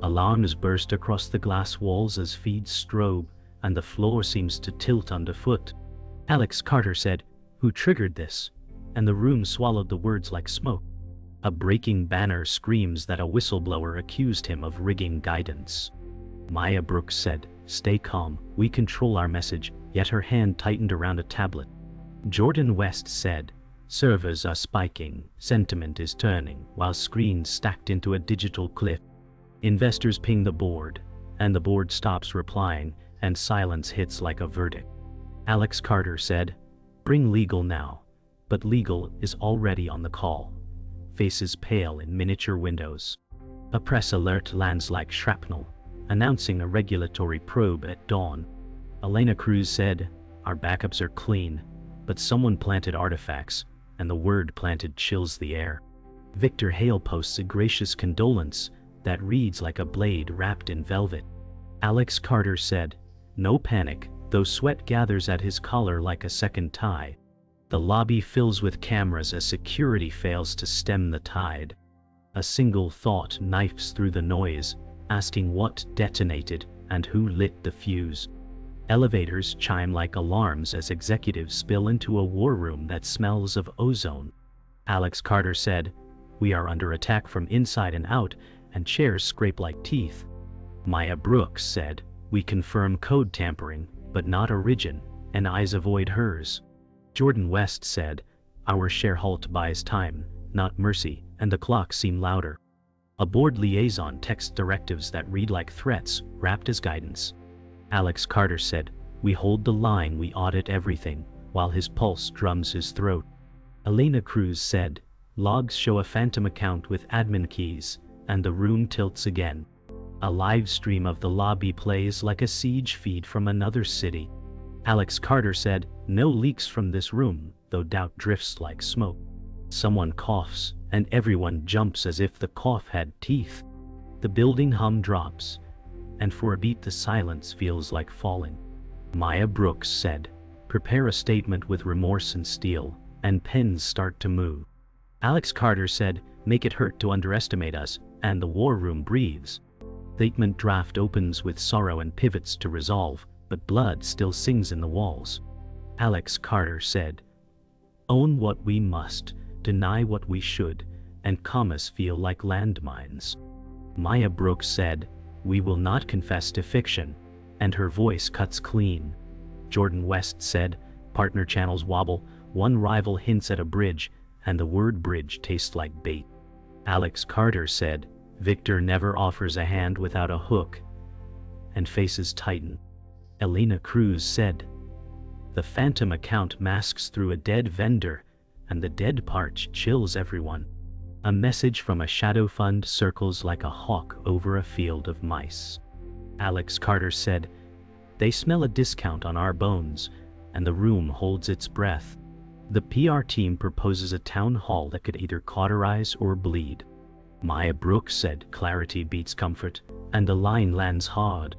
Alarms burst across the glass walls as feeds strobe, and the floor seems to tilt underfoot. Alex Carter said, "Who triggered this?" And the room swallowed the words like smoke. A breaking banner screams that a whistleblower accused him of rigging guidance. Maya Brooks said, "Stay calm, we control our message," yet her hand tightened around a tablet. Jordan West said, "Servers are spiking, sentiment is turning," while screens stacked into a digital cliff. Investors ping the board, and the board stops replying, and silence hits like a verdict. Alex Carter said, "Bring legal now," but legal is already on the call. Faces pale in miniature windows. A press alert lands like shrapnel, announcing a regulatory probe at dawn. Elena Cruz said, "Our backups are clean, but someone planted artifacts, and the word planted chills the air." Victor Hale posts a gracious condolence that reads like a blade wrapped in velvet. Alex Carter said, "No panic," though sweat gathers at his collar like a second tie. The lobby fills with cameras as security fails to stem the tide. A single thought knifes through the noise, asking what detonated and who lit the fuse. Elevators chime like alarms as executives spill into a war room that smells of ozone. Alex Carter said, "We are under attack from inside and out, and chairs scrape like teeth." Maya Brooks said, "We confirm code tampering, but not origin," and eyes avoid hers. Jordan West said, "Our share halt buys time, not mercy," and the clocks seem louder. A board liaison texts directives that read like threats, wrapped as guidance. Alex Carter said, "We hold the line, we audit everything," while his pulse drums his throat. Elena Cruz said, "Logs show a phantom account with admin keys," and the room tilts again. A live stream of the lobby plays like a siege feed from another city. Alex Carter said, "No leaks from this room, though doubt drifts like smoke." Someone coughs, and everyone jumps as if the cough had teeth. The building hum drops, and for a beat the silence feels like falling. Maya Brooks said, "Prepare a statement with remorse and steel," and pens start to move. Alex Carter said, "Make it hurt to underestimate us," and the war room breathes. Statement draft opens with sorrow and pivots to resolve, but blood still sings in the walls. Alex Carter said, "Own what we must, deny what we should, and commas feel like landmines." Maya Brooks said, "We will not confess to fiction," and her voice cuts clean. Jordan West said, "Partner channels wobble, one rival hints at a bridge, and the word bridge tastes like bait." Alex Carter said, "Victor never offers a hand without a hook," and faces tighten. Elena Cruz said, "The phantom account masks through a dead vendor, and the dead part chills everyone." A message from a shadow fund circles like a hawk over a field of mice. Alex Carter said, "They smell a discount on our bones," and the room holds its breath. The PR team proposes a town hall that could either cauterize or bleed. Maya Brooks said, "Clarity beats comfort," and the line lands hard.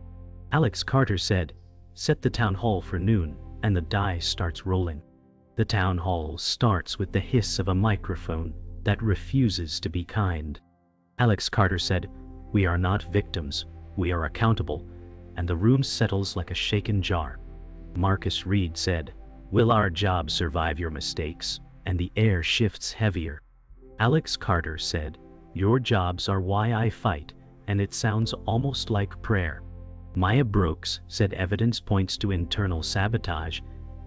Alex Carter said, "Set the town hall for noon," and the die starts rolling. The town hall starts with the hiss of a microphone that refuses to be kind. Alex Carter said, "We are not victims, we are accountable," and the room settles like a shaken jar. Marcus Reed said, "Will our job survive your mistakes?" and the air shifts heavier. Alex Carter said, "Your jobs are why I fight," and it sounds almost like prayer. Maya Brooks said, "Evidence points to internal sabotage,"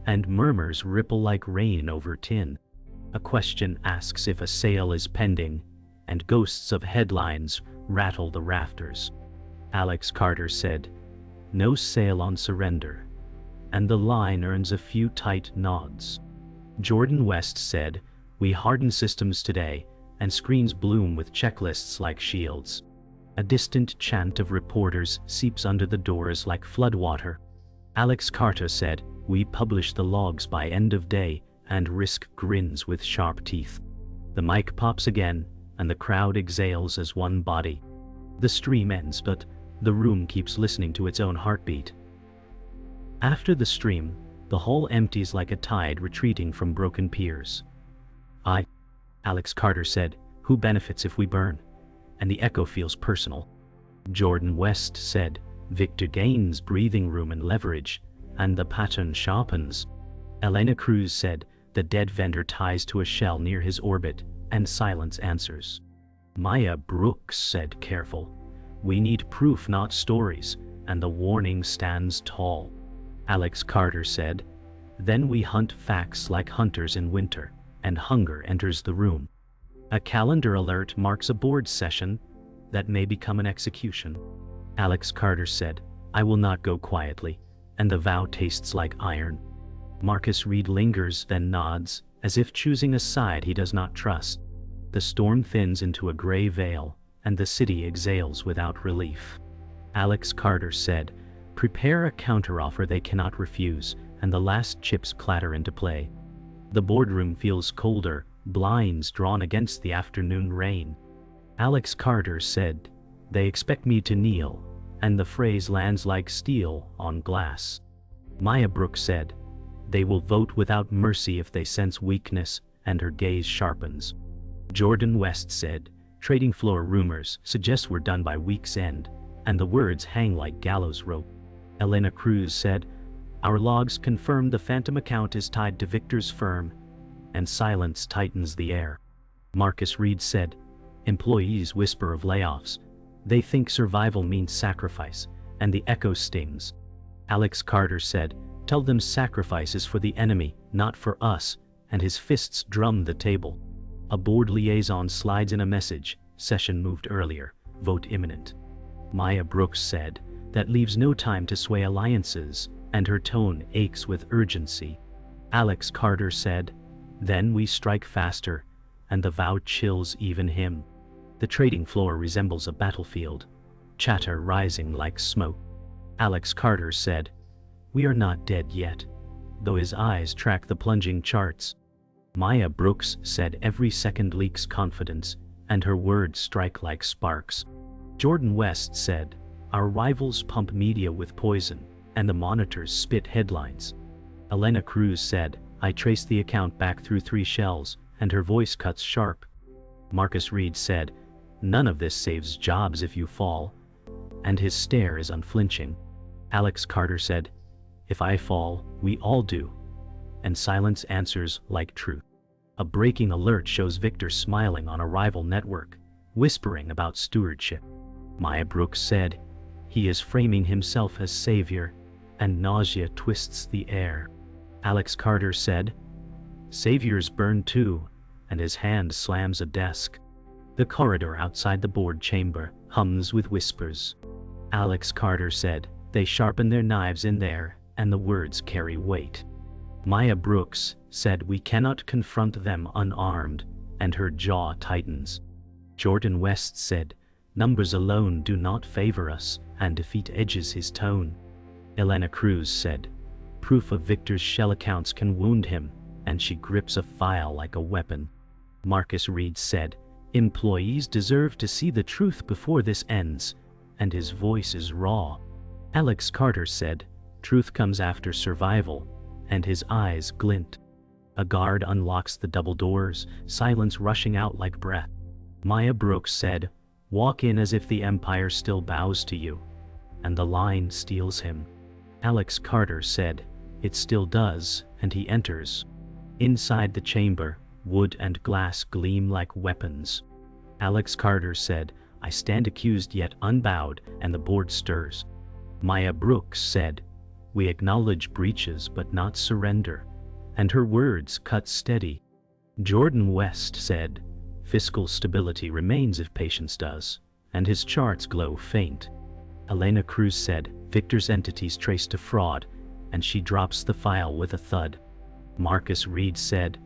and murmurs ripple like rain over tin. A question asks if a sale is pending, and ghosts of headlines rattle the rafters. Alex Carter said, "No sale on surrender," and the line earns a few tight nods. Jordan West said, "We harden systems today," and screens bloom with checklists like shields. A distant chant of reporters seeps under the doors like floodwater. Alex Carter said, "We publish the logs by end of day," and risk grins with sharp teeth. The mic pops again, and the crowd exhales as one body. The stream ends, but the room keeps listening to its own heartbeat. After the stream, the hall empties like a tide retreating from broken piers. Alex Carter said, "Who benefits if we burn?" And the echo feels personal. Jordan West said, Victor gains breathing room and leverage, and the pattern sharpens. Elena Cruz said, the dead vendor ties to a shell near his orbit, and silence answers. Maya Brooks said, careful. We need proof, not stories, and the warning stands tall. Alex Carter said, then we hunt facts like hunters in winter, and hunger enters the room. A calendar alert marks a board session that may become an execution. Alex Carter said, I will not go quietly, and the vow tastes like iron. Marcus Reed lingers, then nods, as if choosing a side he does not trust. The storm thins into a gray veil, and the city exhales without relief. Alex Carter said, prepare a counteroffer they cannot refuse, and the last chips clatter into play. The boardroom feels colder, blinds drawn against the afternoon rain. Alex Carter said, they expect me to kneel, and the phrase lands like steel on glass. Maya Brooks said, they will vote without mercy if they sense weakness, and her gaze sharpens. Jordan West said, trading floor rumors suggest we're done by week's end, and the words hang like gallows rope. Elena Cruz said, our logs confirm the phantom account is tied to Victor's firm, and silence tightens the air. Marcus Reed said, employees whisper of layoffs. They think survival means sacrifice, and the echo stings. Alex Carter said, tell them sacrifice is for the enemy, not for us, and his fists drum the table. A board liaison slides in a message, session moved earlier, vote imminent. Maya Brooks said, that leaves no time to sway alliances, and her tone aches with urgency. Alex Carter said, then we strike faster, and the vow chills even him. The trading floor resembles a battlefield, chatter rising like smoke. Alex Carter said, we are not dead yet, though his eyes track the plunging charts. Maya Brooks said every second leaks confidence, and her words strike like sparks. Jordan West said, our rivals pump media with poison, and the monitors spit headlines. Elena Cruz said, I trace the account back through 3 shells, and her voice cuts sharp. Marcus Reed said, none of this saves jobs if you fall, and his stare is unflinching. Alex Carter said, if I fall, we all do, and silence answers like truth. A breaking alert shows Victor smiling on a rival network, whispering about stewardship. Maya Brooks said, he is framing himself as savior, and nausea twists the air. Alex Carter said, saviors burn too, and his hand slams a desk. The corridor outside the board chamber hums with whispers. Alex Carter said, they sharpen their knives in there, and the words carry weight. Maya Brooks said, we cannot confront them unarmed, and her jaw tightens. Jordan West said, numbers alone do not favor us, and defeat edges his tone. Elena Cruz said, proof of Victor's shell accounts can wound him, and she grips a file like a weapon. Marcus Reed said, employees deserve to see the truth before this ends, and his voice is raw. Alex Carter said, truth comes after survival, and his eyes glint. A guard unlocks the double doors, silence rushing out like breath. Maya Brooks said, walk in as if the empire still bows to you, and the line steals him. Alex Carter said, it still does, and he enters. Inside the chamber, wood and glass gleam like weapons. Alex Carter said, I stand accused yet unbowed, and the board stirs. Maya Brooks said, we acknowledge breaches but not surrender, and her words cut steady. Jordan West said, fiscal stability remains if patience does, and his charts glow faint. Elena Cruz said, Victor's entities trace to fraud, and she drops the file with a thud. Marcus Reed said,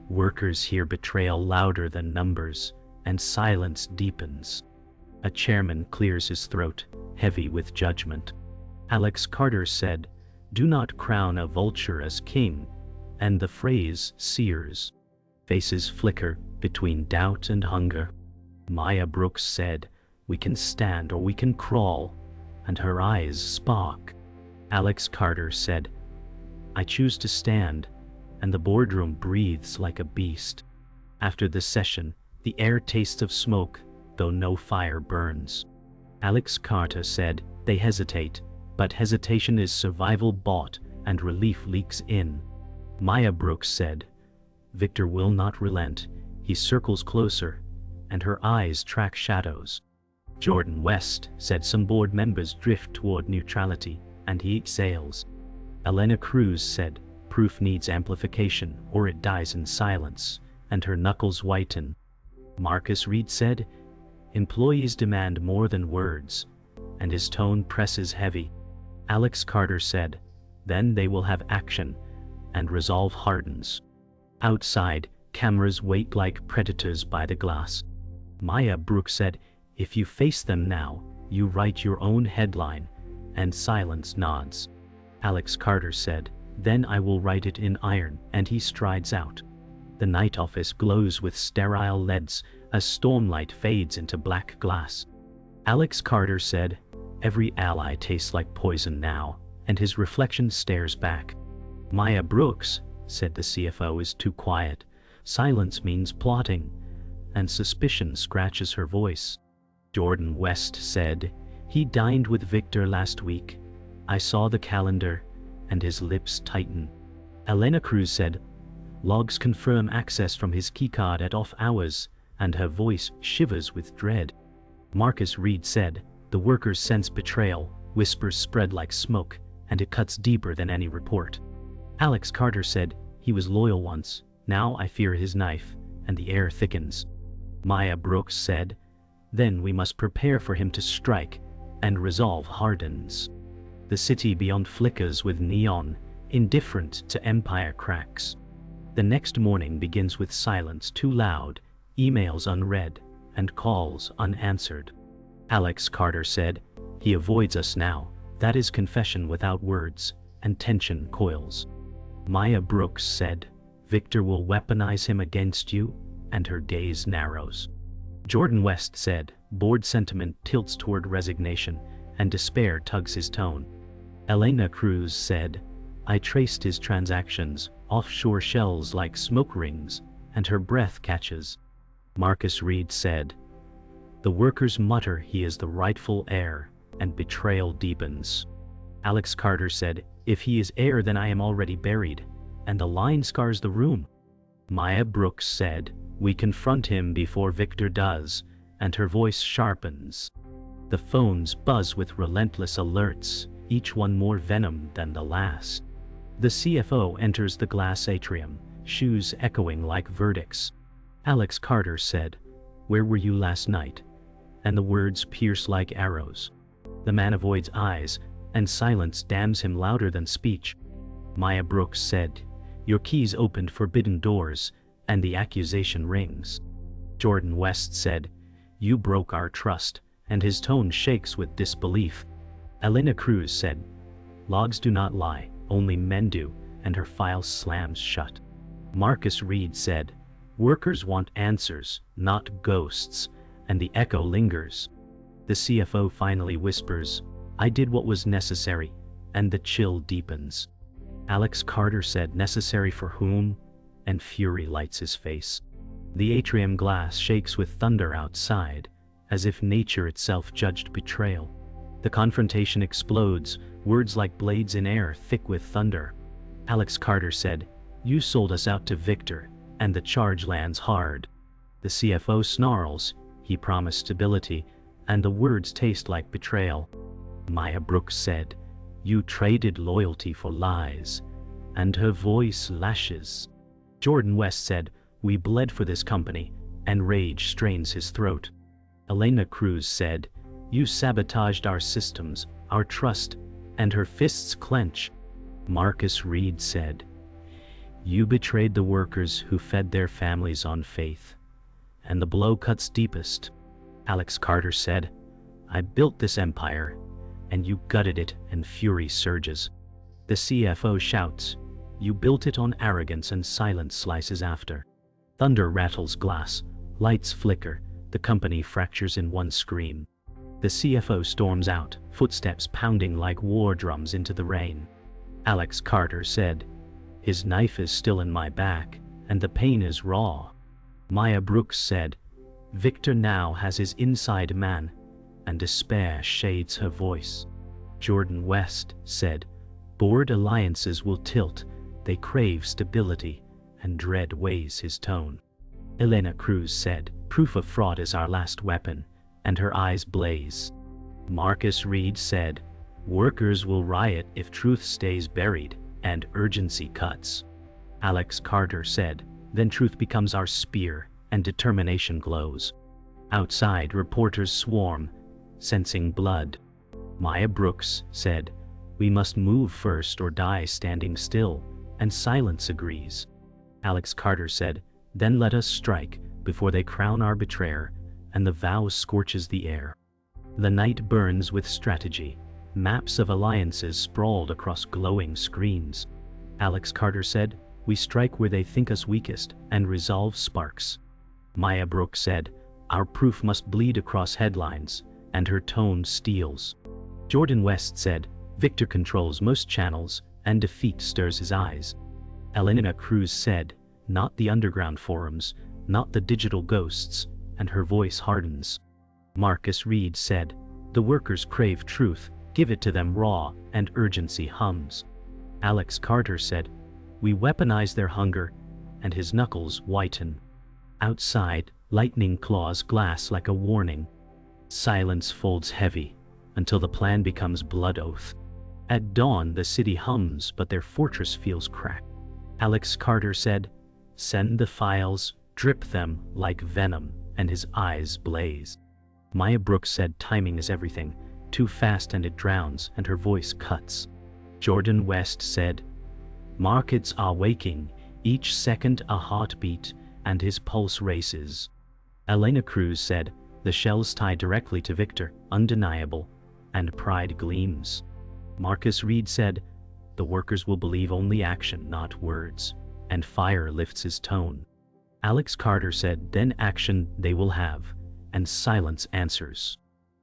workers hear betrayal louder than numbers, and silence deepens. A chairman clears his throat, heavy with judgment. Alex Carter said, do not crown a vulture as king, and the phrase sears. Faces flicker between doubt and hunger. Maya Brooks said, we can stand or we can crawl, and her eyes spark. Alex Carter said, I choose to stand, and the boardroom breathes like a beast. After the session, the air tastes of smoke, though no fire burns. Alex Carter said, they hesitate, but hesitation is survival bought and relief leaks in. Maya Brooks said, Victor will not relent. He circles closer, and her eyes track shadows. Jordan West said some board members drift toward neutrality, and he exhales. Elena Cruz said, proof needs amplification or it dies in silence, and her knuckles whiten. Marcus Reed said, employees demand more than words, and his tone presses heavy. Alex Carter said, then they will have action, and resolve hardens. Outside, cameras wait like predators by the glass. Maya Brooks said, if you face them now, you write your own headline, and silence nods. Alex Carter said, then I will write it in iron, and he strides out. The night office glows with sterile LEDs as stormlight fades into black glass. Alex Carter said, every ally tastes like poison now, and his reflection stares back. Maya Brooks said the CFO is too quiet. Silence means plotting, and suspicion scratches her voice. Jordan West said, he dined with Victor last week. I saw the calendar, and his lips tighten. Elena Cruz said, logs confirm access from his keycard at off hours, and her voice shivers with dread. Marcus Reed said, the workers sense betrayal, whispers spread like smoke, and it cuts deeper than any report. Alex Carter said, he was loyal once, now I fear his knife, and the air thickens. Maya Brooks said, then we must prepare for him to strike, and resolve hardens. The city beyond flickers with neon, indifferent to empire cracks. The next morning begins with silence too loud, emails unread, and calls unanswered. Alex Carter said, he avoids us now, that is confession without words, and tension coils. Maya Brooks said, Victor will weaponize him against you, and her gaze narrows. Jordan West said, board sentiment tilts toward resignation, and despair tugs his tone. Elena Cruz said, I traced his transactions, offshore shells like smoke rings, and her breath catches. Marcus Reed said, the workers mutter he is the rightful heir, and betrayal deepens. Alex Carter said, if he is heir then I am already buried, and the line scars the room. Maya Brooks said, we confront him before Victor does, and her voice sharpens. The phones buzz with relentless alerts, each one more venom than the last. The CFO enters the glass atrium, shoes echoing like verdicts. Alex Carter said, where were you last night? And the words pierce like arrows. The man avoids eyes, and silence damns him louder than speech. Maya Brooks said, your keys opened forbidden doors, and the accusation rings. Jordan West said, you broke our trust, and his tone shakes with disbelief. Elena Cruz said, logs do not lie, only men do, and her file slams shut. Marcus Reed said, workers want answers, not ghosts, and the echo lingers. The CFO finally whispers, I did what was necessary, and the chill deepens. Alex Carter said, necessary for whom? And fury lights his face. The atrium glass shakes with thunder outside, as if nature itself judged betrayal. The confrontation explodes, words like blades in air thick with thunder. Alex Carter said, you sold us out to Victor, and the charge lands hard. The CFO snarls, he promised stability, and the words taste like betrayal. Maya Brooks said, you traded loyalty for lies, and her voice lashes. Jordan West said, we bled for this company, and rage strains his throat. Elena Cruz said, you sabotaged our systems, our trust, and her fists clench. Marcus Reed said, you betrayed the workers who fed their families on faith, and the blow cuts deepest. Alex Carter said, I built this empire, and you gutted it, and fury surges. The CFO shouts, you built it on arrogance, and silence slices after. Thunder rattles glass, lights flicker, the company fractures in one scream. The CFO storms out, footsteps pounding like war drums into the rain. Alex Carter said, his knife is still in my back, and the pain is raw. Maya Brooks said, Victor now has his inside man, and despair shades her voice. Jordan West said, "Board alliances will tilt, they crave stability, and dread weighs his tone." Elena Cruz said, "Proof of fraud is our last weapon," and her eyes blaze. Marcus Reed said, "Workers will riot if truth stays buried, and urgency cuts." Alex Carter said, "Then truth becomes our spear, and determination glows." Outside, reporters swarm, sensing blood. Maya Brooks said, "We must move first or die standing still," and silence agrees. Alex Carter said, "Then let us strike, before they crown our betrayer," and the vow scorches the air. The night burns with strategy. Maps of alliances sprawled across glowing screens. Alex Carter said, "We strike where they think us weakest, and resolve sparks." Maya Brooks said, "Our proof must bleed across headlines," and her tone steels. Jordan West said, "Victor controls most channels, and defeat stirs his eyes." Elena Cruz said, "Not the underground forums, not the digital ghosts," and her voice hardens. Marcus Reed said, "The workers crave truth, give it to them raw," and urgency hums. Alex Carter said, "We weaponize their hunger," and his knuckles whiten. Outside, lightning claws glass like a warning. Silence folds heavy, until the plan becomes blood oath. At dawn, the city hums, but their fortress feels cracked. Alex Carter said, "Send the files, drip them like venom," and his eyes blaze. Maya Brooks said, "Timing is everything. Too fast and it drowns," and her voice cuts. Jordan West said, "Markets are waking, each second a heartbeat, and his pulse races." Elena Cruz said, "The shells tie directly to Victor, undeniable," and pride gleams. Marcus Reed said, "The workers will believe only action, not words," and fire lifts his tone. Alex Carter said, "Then action they will have," and silence answers.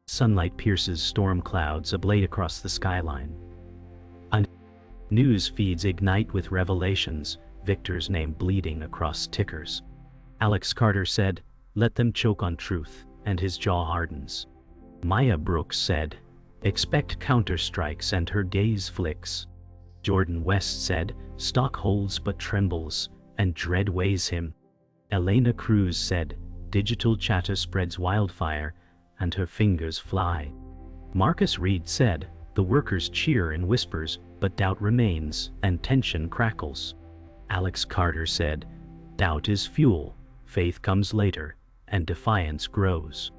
Sunlight pierces storm clouds ablaze across the skyline. News feeds ignite with revelations, Victor's name bleeding across tickers. Alex Carter said, "Let them choke on truth," and his jaw hardens. Maya Brooks said, "Expect counterstrikes," and her gaze flicks. Jordan West said, "Stock holds but trembles, and dread weighs him." Elena Cruz said, "Digital chatter spreads wildfire," and her fingers fly. Marcus Reed said, "The workers cheer in whispers, but doubt remains, and tension crackles." Alex Carter said, "Doubt is fuel, faith comes later, and defiance grows."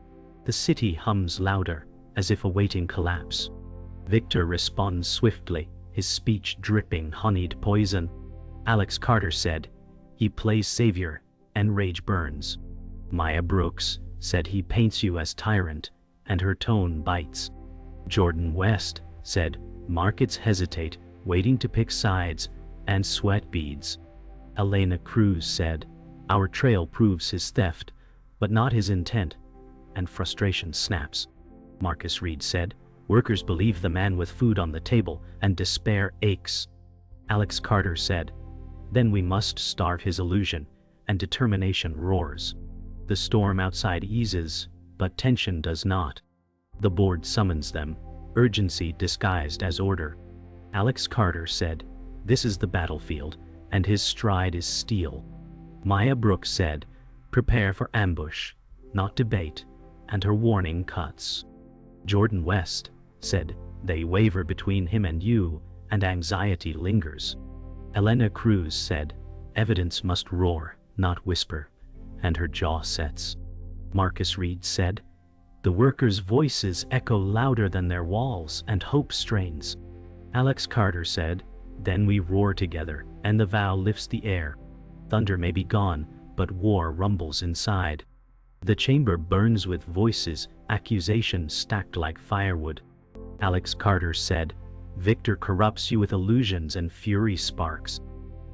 The city hums louder, as if awaiting collapse. Victor responds swiftly, his speech dripping honeyed poison. Alex Carter said, "He plays savior, and rage burns." Maya Brooks said, "He paints you as tyrant," and her tone bites. Jordan West said, "Markets hesitate, waiting to pick sides," and sweat beads. Elena Cruz said, "Our trail proves his theft, but not his intent," and frustration snaps. Marcus Reed said, "Workers believe the man with food on the table, and despair aches." Alex Carter said, "Then we must starve his illusion," and determination roars. The storm outside eases, but tension does not. The board summons them, urgency disguised as order. Alex Carter said, "This is the battlefield, and his stride is steel." Maya Brooks said, "Prepare for ambush, not debate," and her warning cuts. Jordan West said, "They waver between him and you, and anxiety lingers." Elena Cruz said, "Evidence must roar, not whisper," and her jaw sets. Marcus Reed said, "The workers' voices echo louder than their walls, and hope strains." Alex Carter said, "Then we roar together, and the vow lifts the air. Thunder may be gone, but war rumbles inside." The chamber burns with voices, accusations stacked like firewood. Alex Carter said, "Victor corrupts you with illusions and fury sparks."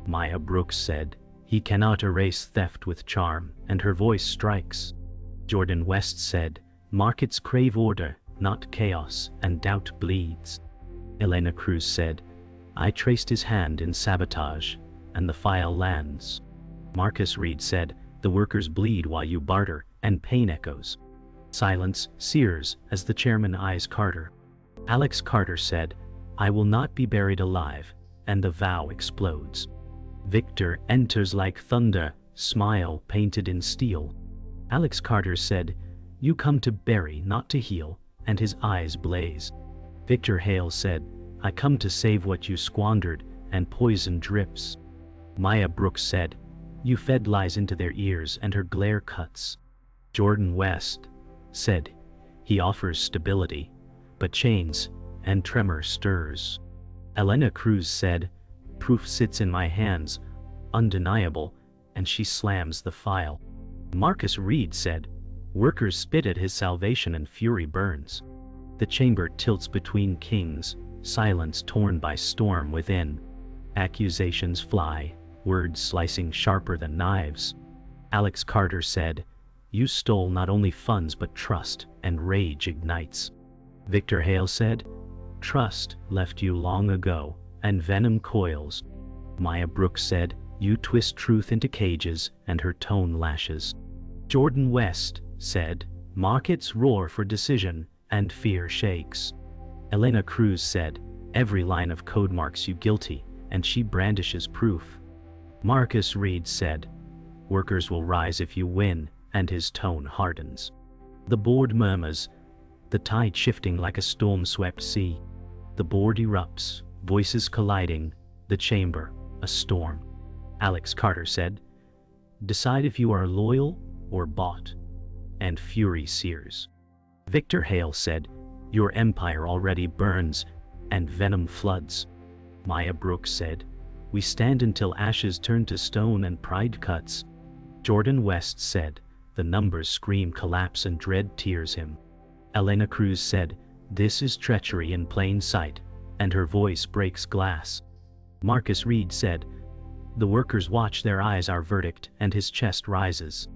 Maya Brooks said, "He cannot erase theft with charm," and her voice strikes. Jordan West said, "Markets crave order, not chaos, and doubt bleeds." Elena Cruz said, "I traced his hand in sabotage," and the file lands. Marcus Reed said, "The workers bleed while you barter, and pain echoes." Silence sears as the chairman eyes Carter. Alex Carter said, "I will not be buried alive," and the vow explodes. Victor enters like thunder, smile painted in steel. Alex Carter said, "You come to bury, not to heal," and his eyes blaze. Victor Hale said, "I come to save what you squandered," and poison drips. Maya Brooks said, "You fed lies into their ears," and her glare cuts. Jordan West said, "He offers stability, but chains and tremor stirs." Elena Cruz said, "Proof sits in my hands, undeniable," and she slams the file. Marcus Reed said, "Workers spit at his salvation and fury burns." The chamber tilts between kings, silence torn by storm within. Accusations fly, words slicing sharper than knives. Alex Carter said, "You stole not only funds but trust," and rage ignites. Victor Hale said, "Trust left you long ago," and venom coils. Maya Brooks said, "You twist truth into cages," and her tone lashes. Jordan West said, "Markets roar for decision, and fear shakes." Elena Cruz said, "Every line of code marks you guilty," and she brandishes proof. Marcus Reed said, "Workers will rise if you win," and his tone hardens. The board murmurs, the tide shifting like a storm-swept sea. The board erupts, voices colliding, the chamber, a storm. Alex Carter said, "Decide if you are loyal or bought," and fury sears. Victor Hale said, "Your empire already burns," and venom floods. Maya Brooks said, "We stand until ashes turn to stone and pride cuts." Jordan West said, "The numbers scream collapse and dread tears him." Elena Cruz said, "This is treachery in plain sight," and her voice breaks glass. Marcus Reed said, "The workers watch their eyes our verdict," and his chest rises.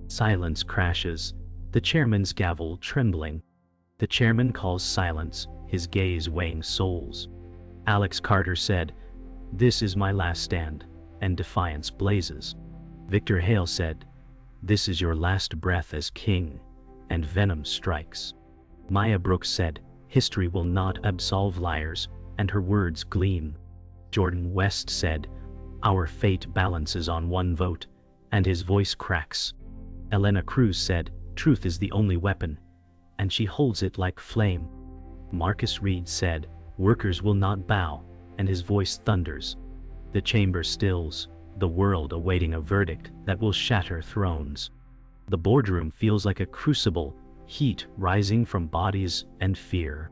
Silence crashes, the chairman's gavel trembling. The chairman calls silence, his gaze weighing souls. Alex Carter said, "This is my last stand," and defiance blazes. Victor Hale said, "This is your last breath as king," and venom strikes. Maya Brooks said, "History will not absolve liars," and her words gleam. Jordan West said, "Our fate balances on one vote," and his voice cracks. Elena Cruz said, "Truth is the only weapon," and she holds it like flame. Marcus Reed said, "Workers will not bow," and his voice thunders. The chamber stills, the world awaiting a verdict that will shatter thrones. The boardroom feels like a crucible, heat rising from bodies and fear.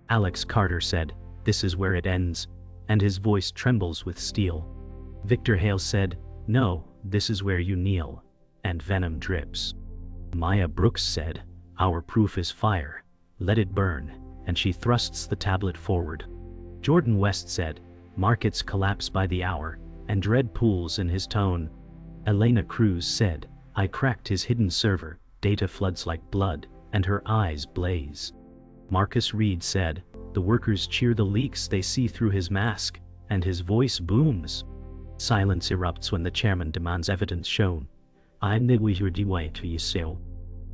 Alex Carter said, "This is where it ends," and his voice trembles with steel. Victor Hale said, "No, this is where you kneel," and venom drips. Maya Brooks said, "Our proof is fire, let it burn," and she thrusts the tablet forward. Jordan West said, "Markets collapse by the hour," and dread pools in his tone. Elena Cruz said, "I cracked his hidden server, data floods like blood," and her eyes blaze. Marcus Reed said, "The workers cheer the leaks they see through his mask," and his voice booms. Silence erupts when the chairman demands evidence shown. "I'm the way to you so."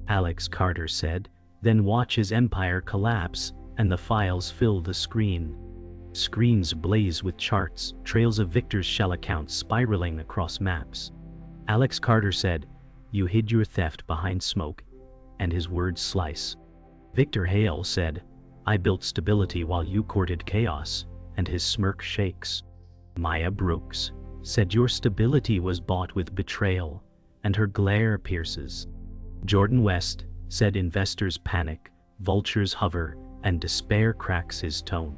Alex Carter said, "Then watch his empire collapse," and the files fill the screen. Screens blaze with charts, trails of Victor's shell accounts spiraling across maps. Alex Carter said, "You hid your theft behind smoke," and his words slice. Victor Hale said, "I built stability while you courted chaos," and his smirk shakes. Maya Brooks said, "Your stability was bought with betrayal," and her glare pierces. Jordan West said, "Investors panic, vultures hover, and despair cracks his tone."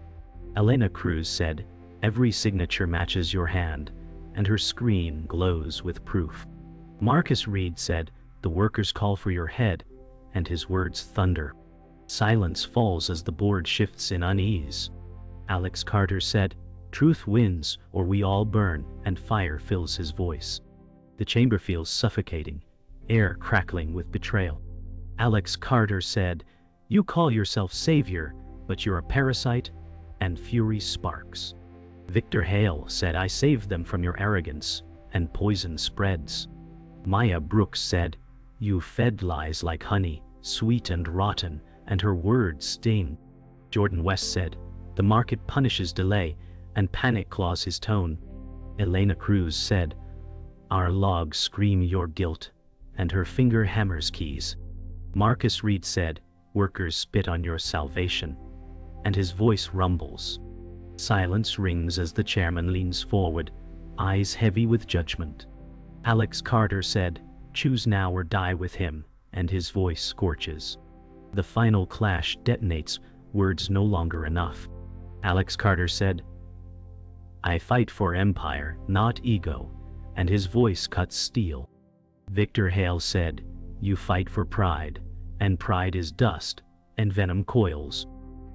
Elena Cruz said, "Every signature matches your hand," and her screen glows with proof. Marcus Reed said, "The workers call for your head," and his words thunder. Silence falls as the board shifts in unease. Alex Carter said, "Truth wins or we all burn," and fire fills his voice. The chamber feels suffocating, air crackling with betrayal. Alex Carter said, "You call yourself savior, but you're a parasite," and fury sparks. Victor Hale said, "I saved them from your arrogance," and poison spreads. Maya Brooks said, "You fed lies like honey, sweet and rotten, and her words sting. Jordan West said, the market punishes delay, and panic claws his tone. Elena Cruz said, our logs scream your guilt, and her finger hammers keys. Marcus Reed said, workers spit on your salvation, and his voice rumbles. Silence rings as the chairman leans forward, eyes heavy with judgment. Alex Carter said, choose now or die with him, and his voice scorches. The final clash detonates, words no longer enough. Alex Carter said, I fight for empire, not ego, and his voice cuts steel. Victor Hale said, you fight for pride, and pride is dust, and venom coils.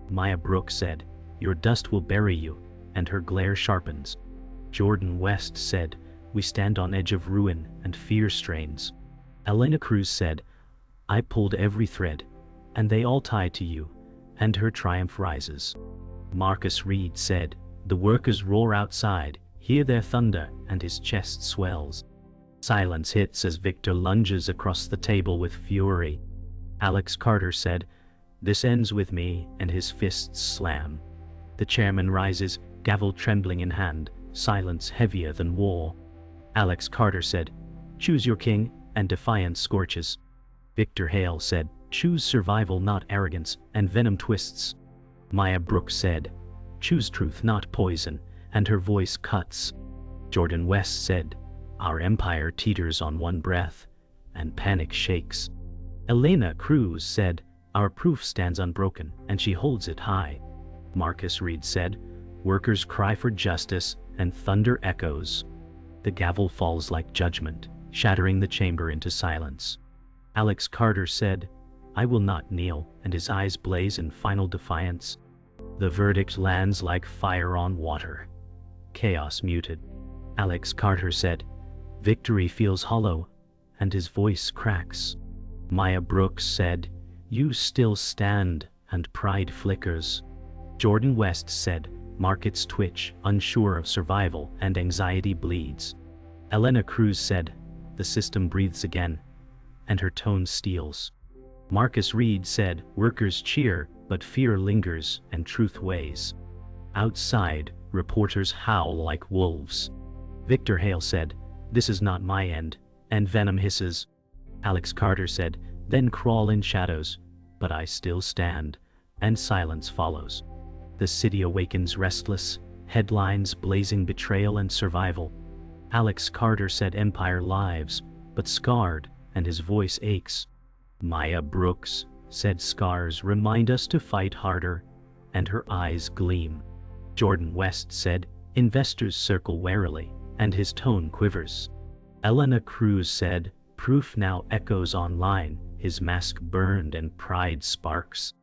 Maya Brooks said, your dust will bury you, and her glare sharpens. Jordan West said, we stand on edge of ruin, and fear strains. Elena Cruz said, I pulled every thread, and they all tie to you, and her triumph rises. Marcus Reed said, the workers roar outside, hear their thunder, and his chest swells. Silence hits as Victor lunges across the table with fury. Alex Carter said, this ends with me, and his fists slam. The chairman rises, gavel trembling in hand, silence heavier than war. Alex Carter said, choose your king, and defiance scorches. Victor Hale said, choose survival not arrogance, and venom twists. Maya Brooks said, choose truth not poison, and her voice cuts. Jordan West said, our empire teeters on one breath, and panic shakes. Elena Cruz said, our proof stands unbroken, and she holds it high. Marcus Reed said, workers cry for justice, and thunder echoes. The gavel falls like judgment, shattering the chamber into silence. Alex Carter said, I will not kneel, and his eyes blaze in final defiance. The verdict lands like fire on water. Chaos muted. Alex Carter said, victory feels hollow, and his voice cracks. Maya Brooks said, you still stand, and pride flickers. Jordan West said, markets twitch, unsure of survival, and anxiety bleeds. Elena Cruz said, the system breathes again, and her tone steals. Marcus Reed said, workers cheer, but fear lingers, and truth weighs. Outside, reporters howl like wolves. Victor Hale said, this is not my end, and venom hisses. Alex Carter said, then crawl in shadows, but I still stand, and silence follows. The city awakens restless, headlines blazing betrayal and survival. Alex Carter said empire lives, but scarred, and his voice aches. Maya Brooks said scars remind us to fight harder, and her eyes gleam. Jordan West said, investors circle warily, and his tone quivers. Elena Cruz said, proof now echoes online, his mask burned and pride sparks.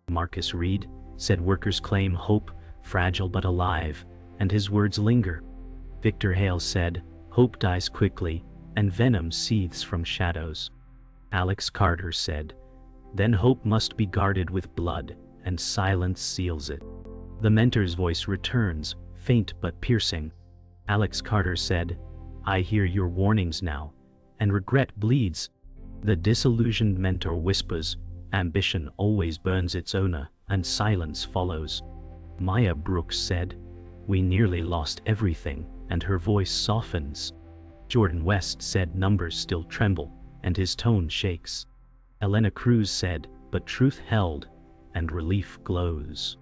Marcus Reed said workers claim hope, fragile but alive, and his words linger. Victor Hale said, hope dies quickly, and venom seethes from shadows. Alex Carter said, then hope must be guarded with blood, and silence seals it. The mentor's voice returns, faint but piercing. Alex Carter said, I hear your warnings now, and regret bleeds. The disillusioned mentor whispers, ambition always burns its owner, and silence follows. Maya Brooks said, we nearly lost everything, and her voice softens. Jordan West said numbers still tremble, and his tone shakes. Elena Cruz said, but truth held, and relief glows.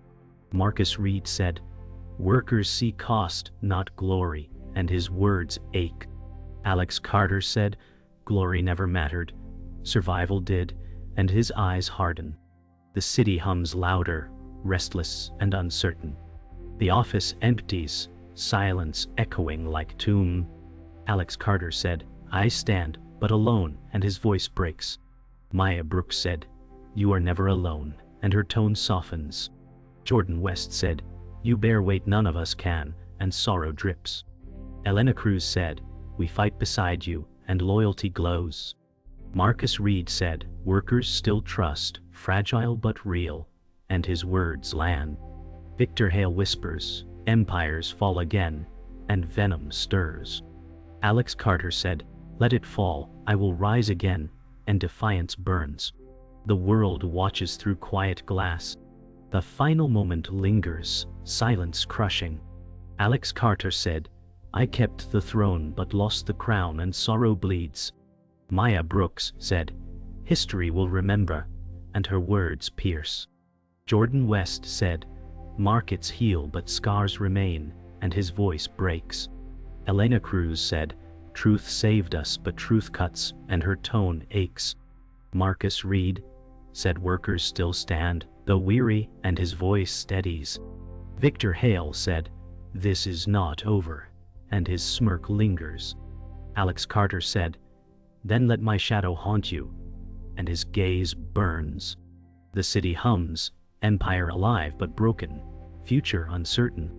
Marcus Reed said, workers see cost, not glory, and his words ache. Alex Carter said, glory never mattered, survival did, and his eyes harden. The city hums louder, restless and uncertain. The office empties, silence echoing like tomb. Alex Carter said, I stand, but alone, and his voice breaks. Maya Brooks said, you are never alone, and her tone softens. Jordan West said, you bear weight none of us can, and sorrow drips. Elena Cruz said, we fight beside you, and loyalty glows. Marcus Reed said, workers still trust, fragile but real, and his words land. Victor Hale whispers, empires fall again, and venom stirs. Alex Carter said, let it fall, I will rise again, and defiance burns. The world watches through quiet glass. The final moment lingers, silence crushing. Alex Carter said, "I kept the throne but lost the crown and sorrow bleeds." Maya Brooks said, "History will remember," and her words pierce. Jordan West said, "Markets heal but scars remain," and his voice breaks. Elena Cruz said, "Truth saved us but truth cuts," and her tone aches. Marcus Reed said, "Workers still stand, though weary," and his voice steadies. Victor Hale said, "This is not over," and his smirk lingers. Alex Carter said, "Then let my shadow haunt you," and his gaze burns. The city hums, empire alive but broken, future uncertain.